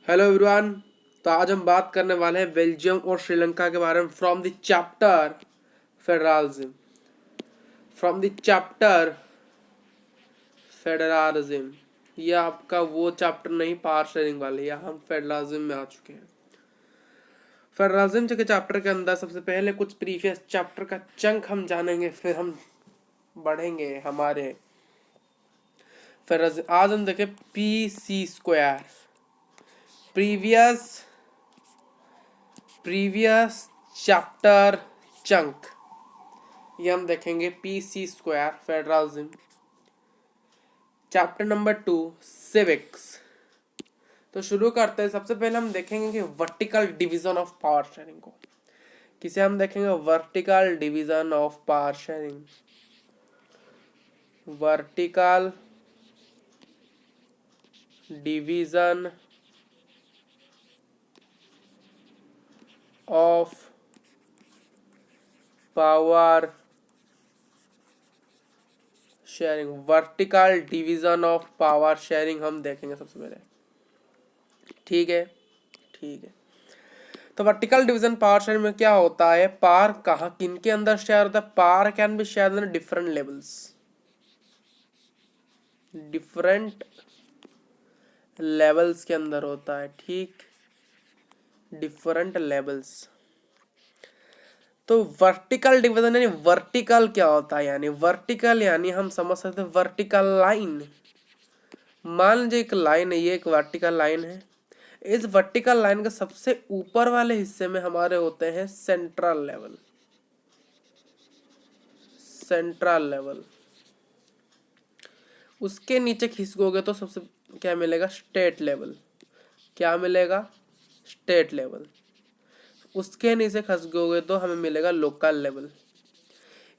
Hello everyone. तो आज हम बात करने वाले हैं बेल्जियम और श्रीलंका के बारे में from the chapter federalism. From the chapter federalism, ये आपका वो चैप्टर नहीं पावर शेयरिंग वाले, यहाँ हम फेडरलिज्म में आ चुके हैं। फेडरलिज्म के चैप्टर के अंदर सबसे पहले कुछ प्रीवियस चैप्टर का चंक हम जानेंगे, फिर हम बढ़ेंगे हमारे फेडरलिज्म। आज हम देखें PC², प्रीवियस चैप्टर चंक, ये हम देखेंगे PC² federalism. Chapter number 2 civics. तो शुरू करते हैं। सबसे पहले हम देखेंगे कि vertical division of power sharing को, किसे हम देखेंगे vertical division of power sharing. Vertical division of power sharing. Vertical division of power sharing हम देखेंगे सबसे पहले। ठीक है, ठीक है। तो वर्टिकल डिवीजन पावर शेयरिंग में क्या होता है, पावर कहाँ किन के अंदर शेयर होता है। Power can B share in different levels, different levels के अंदर होता है। ठीक, डिफरेंट लेवल्स। तो वर्टिकल डिवीजन यानी वर्टिकल क्या होता है, यानी वर्टिकल यानी हम समझ सकते हैं वर्टिकल लाइन। मान लीजिए एक लाइन है, ये एक वर्टिकल लाइन है। इस वर्टिकल लाइन के सबसे ऊपर वाले हिस्से में हमारे होते हैं सेंट्रल लेवल। सेंट्रल लेवल, उसके नीचे खिसकोगे तो सबसे क्या मिलेगा, स्टेट लेवल। क्या मिलेगा, स्टेट लेवल। उसके नीचे खसकोगे तो हमें मिलेगा लोकल लेवल।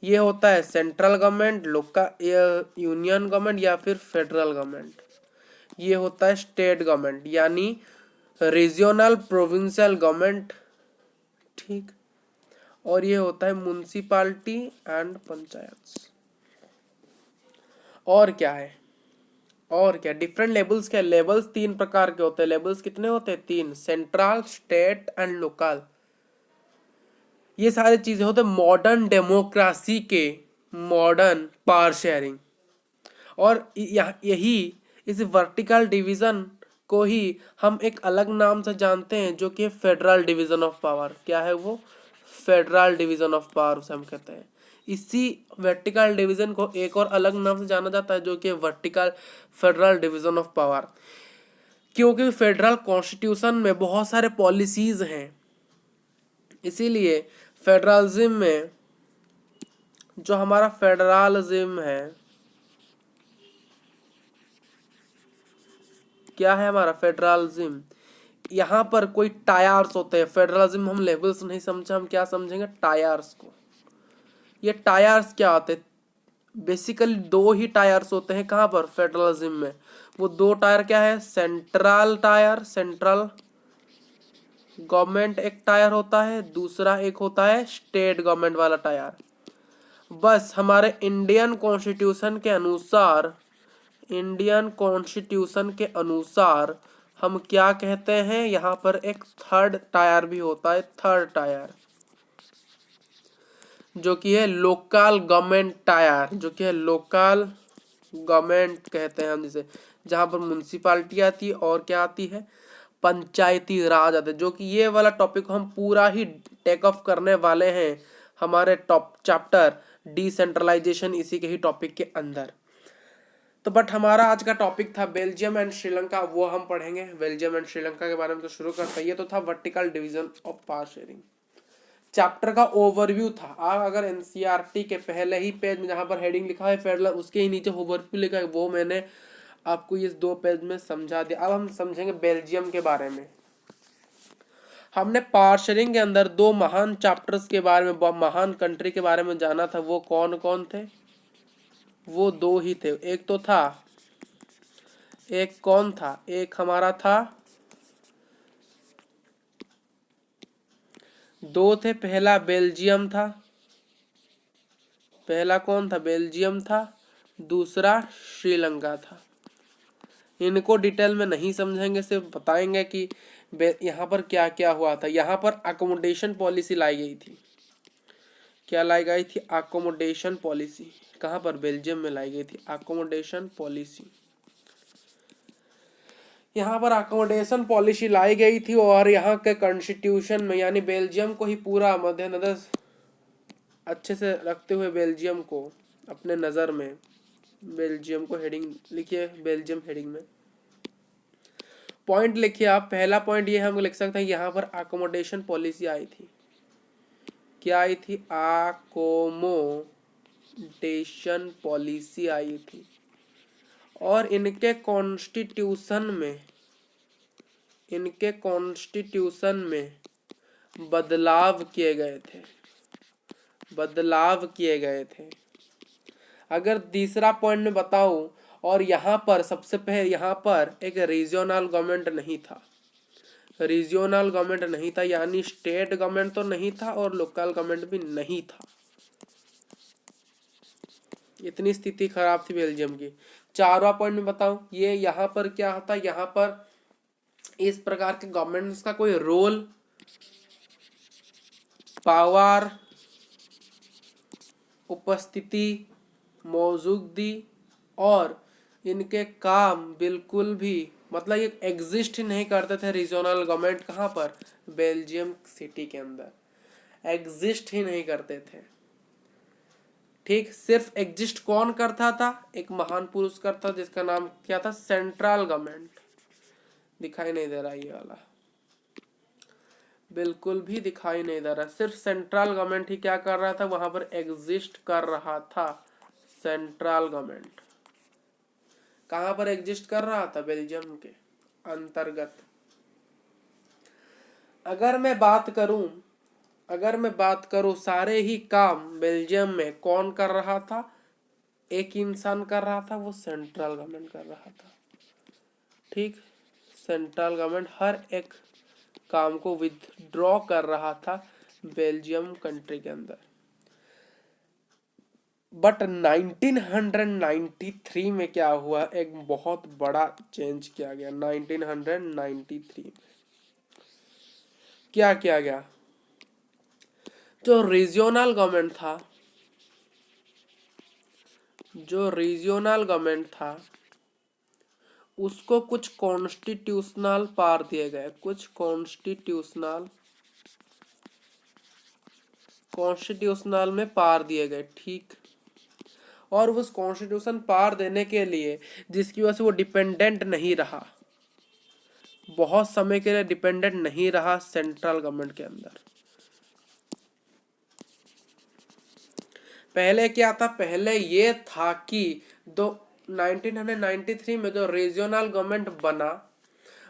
ये होता है central government, local union government या फिर फेडरल गवर्नमेंट। ये होता है स्टेट गवर्नमेंट यानी रीजनल प्रोविंशियल गवर्नमेंट। ठीक, और ये होता है म्युनिसिपैलिटी एंड पंचायत। और क्या है, और क्या डिफरेंट लेवल्स के लेवल्स तीन प्रकार के होते हैं। लेवल्स कितने होते हैं, तीन, सेंट्रल, स्टेट एंड लोकल। ये सारी चीजें होते हैं मॉडर्न डेमोक्रेसी के, मॉडर्न पावर शेयरिंग। और यही इस वर्टिकल डिवीजन को ही हम एक अलग नाम से जानते हैं, जो कि फेडरल डिवीजन ऑफ पावर। क्या है वो, फेडरल डिवीजन ऑफ पावर उसे हम कहते हैं। इसी वर्टिकल डिवीजन को एक और अलग नाम से जाना जाता है, जो कि vertical federal division of power. क्योंकि फेडरल कॉन्स्टिट्यूशन में बहुत सारे पॉलिसीज हैं, इसीलिए फेडरलिज्म में जो हमारा फेडरलिज्म है, क्या है हमारा फेडरलिज्म, यहाँ पर कोई टायर्स होते हैं। फेडरलिज्म हम लेवल्स नहीं समझे, हम क्या समझेंगे, टायर्स को। ये टायर्स क्या होते हैं, बेसिकली दो ही टायर्स होते हैं कहाँ पर, फेडरलिज्म में। वो दो टायर क्या है, सेंट्रल टायर, सेंट्रल गवर्नमेंट एक टायर होता है, दूसरा एक होता है स्टेट गवर्नमेंट वाला टायर। बस हमारे इंडियन कॉन्स्टिट्यूशन के अनुसार, इंडियन कॉन्स्टिट्यूशन के अनुसार हम क्या कहते हैं, यहाँ पर एक थर्ड टायर भी होता है, थर्ड टायर, जो कि है लोकल गवर्नमेंट टायर, जो कि है लोकल गवर्नमेंट कहते हैं हम जिसे, जहाँ पर म्युनिसिपैलिटी आती है और क्या आती है, पंचायती राज आते हैं। जो कि ये वाला टॉपिक हम पूरा ही टेक ऑफ करने वाले हैं हमारे टॉप चैप्टर डिसेंट्रलाइजेशन, इसी के ही टॉपिक के अंदर। तो बट हमारा आज का टॉपिक था बेल्जियम एंड श्रीलंका, वो हम पढ़ेंगे। बेल्जियम एंड श्रीलंका के बारे में तो शुरू करते हैं। ये तो था vertical division of power sharing, chapter का ओवरव्यू था। आप अगर एनसीईआरटी के पहले ही पेज में जहां पर हेडिंग लिखा है फेडरल, उसके ही नीचे ओवरव्यू लिखा है, वो मैंने आपको इस 2 पेज में समझा दिया। अब हम समझेंगे बेल्जियम के बारे में। हमने पावर शेयरिंग के अंदर 2 महान चैप्टर्स के बारे में, महान कंट्री के बारे में जाना था। वो कौन कौन थे, वो 2 ही थे। एक तो था, एक कौन था, एक हमारा था, 2 थे। पहला बेल्जियम था, पहला कौन था, बेल्जियम था। दूसरा श्रीलंका था। इनको डिटेल में नहीं समझेंगे, सिर्फ बताएंगे कि यहाँ पर क्या क्या हुआ था। यहाँ पर अकोमोडेशन पॉलिसी लाई गई थी। क्या लाई गई थी? Accommodation policy. कहाँ पर? बेल्जियम में लाई गई थी अकोमोडेशन पॉलिसी। यहाँ पर अकोमोडेशन पॉलिसी लाई गई थी और यहाँ के कॉन्स्टिट्यूशन में, यानी बेल्जियम को ही पूरा मद्देनजर अच्छे से रखते हुए बेल्जियम को अपने नज़र में, बेल्जियम को हेडिंग लिखिए, बेल्जियम हेडिंग में पॉइंट लिखिए आप। पहला पॉइंट ये हम लिख सकते हैं, यहाँ पर अकोमोडेशन पॉलिसी आई थी। क्या आई थी? अकोमोडेशन पॉलिसी आई थी। और इनके कॉन्स्टिट्यूशन में बदलाव किए गए थे। अगर तीसरा पॉइंट में बताऊं, और यहाँ पर सबसे पहले यहाँ पर एक रीजनल गवर्नमेंट नहीं था, यानी स्टेट गवर्नमेंट तो नहीं था और लोकल गवर्नमेंट भी नहीं था। इतनी स्थिति खराब थी बेल्जियम की। चारवा पॉइंट में बताऊं, ये यहाँ पर क्या होता है, यहाँ पर इस प्रकार के गवर्नमेंट्स का कोई रोल, पावर, उपस्थिति, मौजूदगी और इनके काम बिल्कुल भी, मतलब ये एग्जिस्ट ही नहीं करते थे। रीजनल गवर्नमेंट कहाँ पर? बेल्जियम सिटी के अंदर एग्जिस्ट ही नहीं करते थे। ठीक, सिर्फ एग्जिस्ट कौन करता था? एक महान पुरुष करता, जिसका नाम क्या था? Central government. दिखाई नहीं दे रहा ये वाला, बिल्कुल भी दिखाई नहीं दे रहा। सिर्फ सेंट्रल गवर्नमेंट ही क्या कर रहा था? वहां पर एग्जिस्ट कर रहा था। सेंट्रल गवर्नमेंट कहां पर एग्जिस्ट कर रहा था? बेल्जियम के अंतर्गत। अगर मैं बात करूं सारे ही काम बेल्जियम में कौन कर रहा था? एक इंसान कर रहा था, वो सेंट्रल गवर्नमेंट कर रहा था। ठीक, सेंट्रल गवर्नमेंट हर एक काम को विथड्रॉ कर रहा था बेल्जियम कंट्री के अंदर। बट 1993 में क्या हुआ? एक बहुत बड़ा चेंज किया गया। 1993 में क्या किया गया? जो रीजनल गवर्नमेंट था उसको कुछ कॉन्स्टिट्यूशनल पावर दिए गए, कुछ कॉन्स्टिट्यूशनल में पावर दिए गए। ठीक, और उस कॉन्स्टिट्यूशन पावर देने के लिए, जिसकी वजह से वो डिपेंडेंट नहीं रहा, बहुत समय के लिए डिपेंडेंट नहीं रहा सेंट्रल गवर्नमेंट के अंदर। पहले क्या था? पहले ये था कि 1993 में जो रीजनल गवर्नमेंट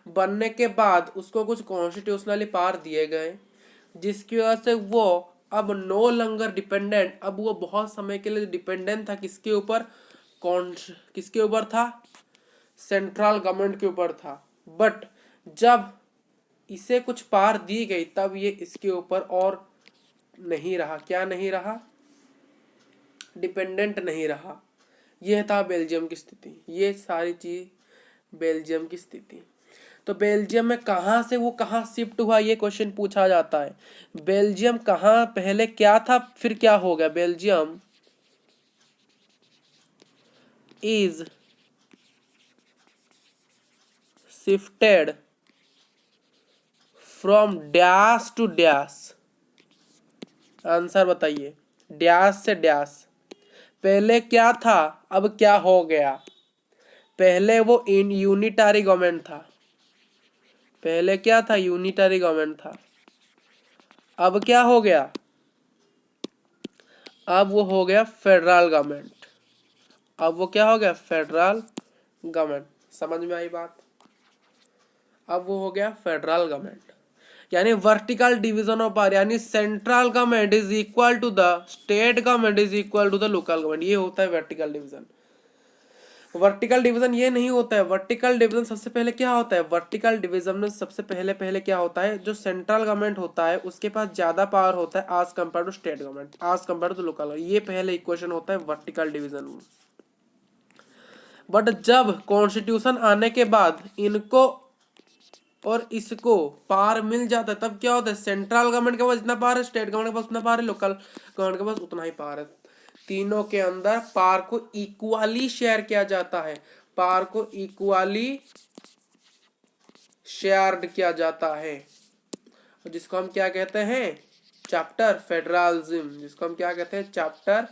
बनने के बाद उसको कुछ कॉन्स्टिट्यूशनली पावर दिए गए, जिसकी वजह से वो अब नो लॉन्गर डिपेंडेंट, अब वो बहुत समय के लिए डिपेंडेंट था किसके ऊपर? किसके ऊपर था? सेंट्रल गवर्नमेंट के ऊपर था। बट जब इसे कुछ पावर दी गई तब ये इसके ऊपर और नहीं रहा। क्या नहीं रहा? डिपेंडेंट नहीं रहा। यह था बेल्जियम की स्थिति। ये सारी चीज बेल्जियम की स्थिति। तो बेल्जियम में कहाँ से वो कहाँ शिफ्ट हुआ, ये क्वेश्चन पूछा जाता है। बेल्जियम कहाँ पहले क्या था, फिर क्या हो गया? Belgium is shifted from dash to dash. Answer बताइए। डैश से डैश। पहले क्या था, अब क्या हो गया? पहले वो यूनिटरी गवर्नमेंट था। पहले क्या था? यूनिटरी गवर्नमेंट था। अब क्या हो गया? अब वो हो गया फेडरल गवर्नमेंट। अब वो क्या हो गया? Federal government. समझ में आई बात? अब वो हो गया फेडरल गवर्नमेंट, यानी वर्टिकल डिवीजन ऑफ पावर, यानी central government is equal to the state government is equal to the local government. ये होता है वर्टिकल डिवीजन। वर्टिकल डिवीजन ये नहीं होता है। वर्टिकल डिवीजन सबसे पहले क्या होता है? वर्टिकल डिवीजन में सबसे पहले क्या होता है? जो सेंट्रल गवर्नमेंट होता है उसके पास ज्यादा पावर होता है आज कंपेयर टू स्टेट गवर्नमेंट, आज कंपेयर टू लोकल गवर्नमेंट। ये पहले इक्वेशन होता है वर्टिकल डिवीजन में। बट जब कॉन्स्टिट्यूशन आने के बाद इनको और इसको पावर मिल जाता है तब क्या होता है, सेंट्रल गवर्नमेंट के पास जितना पावर है, स्टेट गवर्नमेंट के पास उतना पावर है, लोकल गवर्नमेंट के पास उतना ही पावर है। तीनों के अंदर पावर को इक्वली शेयर किया जाता है, पावर को इक्वली शेयर्ड किया जाता है, जिसको हम क्या कहते हैं, चैप्टर फेडरलिज्म, जिसको हम क्या कहते हैं, चैप्टर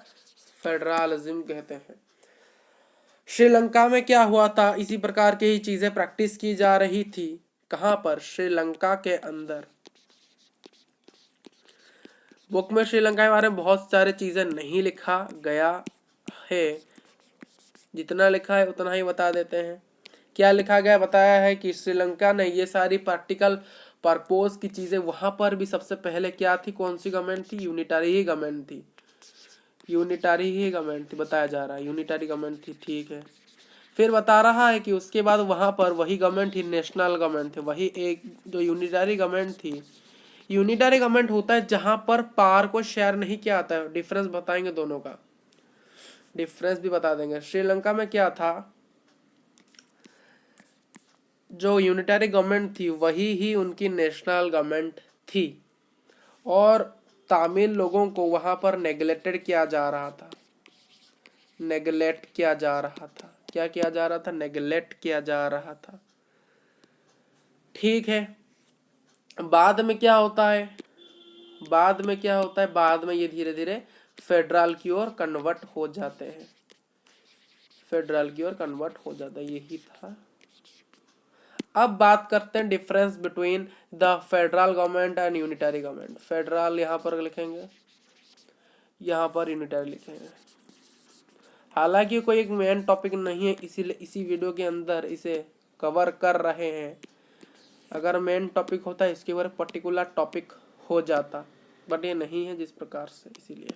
फेडरलिज्म कहते हैं। श्रीलंका में क्या हुआ था, इसी प्रकार की ही चीजें प्रैक्टिस की जा रही थी। कहां पर, श्रीलंका के अंदर। बुक में श्रीलंका के बारे में बहुत सारे चीजें नहीं लिखा गया है, जितना लिखा है उतना ही बता देते हैं। क्या लिखा गया, बताया है कि श्रीलंका ने ये सारी प्रैक्टिकल पर्पस की चीजें, वहां पर भी सबसे पहले क्या थी, कौन सी गवर्नमेंट थी, यूनिटरी ही गवर्नमेंट थी, यूनिटरी ही गवर्नमेंट थी, बताया जा रहा है यूनिटरी गवर्नमेंट थी, ठीक है। फिर बता रहा है कि उसके बाद वहां पर वही गवर्नमेंट थी, नेशनल गवर्नमेंट थी, वही एक जो यूनिटरी गवर्नमेंट थी। यूनिटरी गवर्नमेंट होता है जहां पर पावर को शेयर नहीं किया जाता है, डिफरेंस बताएंगे दोनों का, डिफरेंस भी बता देंगे। श्रीलंका में क्या था, जो यूनिटरी गवर्नमेंट थी वही ही उनकी नेशनल गवर्नमेंट थी, और तमिल लोगों को वहां पर नेग्लेक्टेड किया जा रहा था, नेग्लेक्ट किया जा रहा था, क्या किया जा रहा था, नेग्लेक्ट किया जा रहा था, ठीक है। बाद में क्या होता है, बाद में क्या होता है, बाद में ये धीरे धीरे फेडरल की ओर कन्वर्ट हो जाते हैं, फेडरल की ओर कन्वर्ट हो जाता है, यही था। अब बात करते हैं difference between the federal government and unitary government. Federal यहाँ पर लिखेंगे, यहाँ पर यूनिटरी लिखेंगे। हालांकि कोई एक मेन टॉपिक नहीं है, इसीलिए इसी वीडियो के अंदर इसे कवर कर रहे हैं। अगर मेन टॉपिक होता है इसके ऊपर पर्टिकुलर टॉपिक हो जाता, बट ये नहीं है जिस प्रकार से, इसीलिए।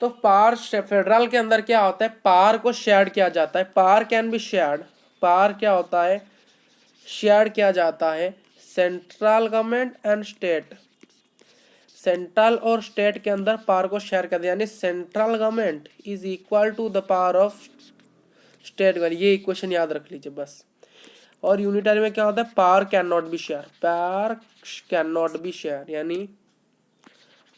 तो पावर फेडरल के अंदर क्या होता है, पावर को शेयर किया जाता है, power can be shared, power क्या होता है, शेयर किया जाता है, central government and state, central और स्टेट के अंदर पावर को शेयर कर दिया, यानी central government is equal to the power of state government, ये इक्वेशन याद रख लीजिए बस। और यूनिटरी में क्या होता है, power can not be share, power can not be share, यानी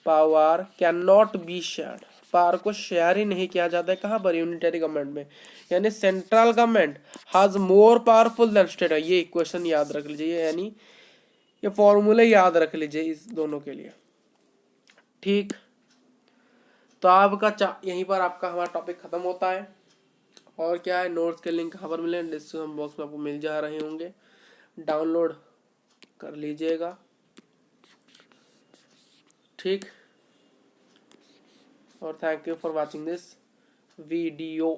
power can not be share, power को शेयर ही नहीं किया जाता है, कहाँ पर, यूनिटरी गवर्नमेंट में, यानी central government has more powerful than state, ये इक्वेशन याद रख लीजिए, यानी ये फॉर्मूले याद रख लीजिए इस दोनों के लिए, ठीक। तो आपका यहीं पर आपका हमारा टॉपिक खत्म होता है। और क्या है, नोट्स के लिंक कहाँ पर मिले, डिस्क्रिप्शन बॉक्स में आपको मिल जा रहे होंगे, डाउनलोड कर लीजिएगा, ठीक। और thank you for watching this video.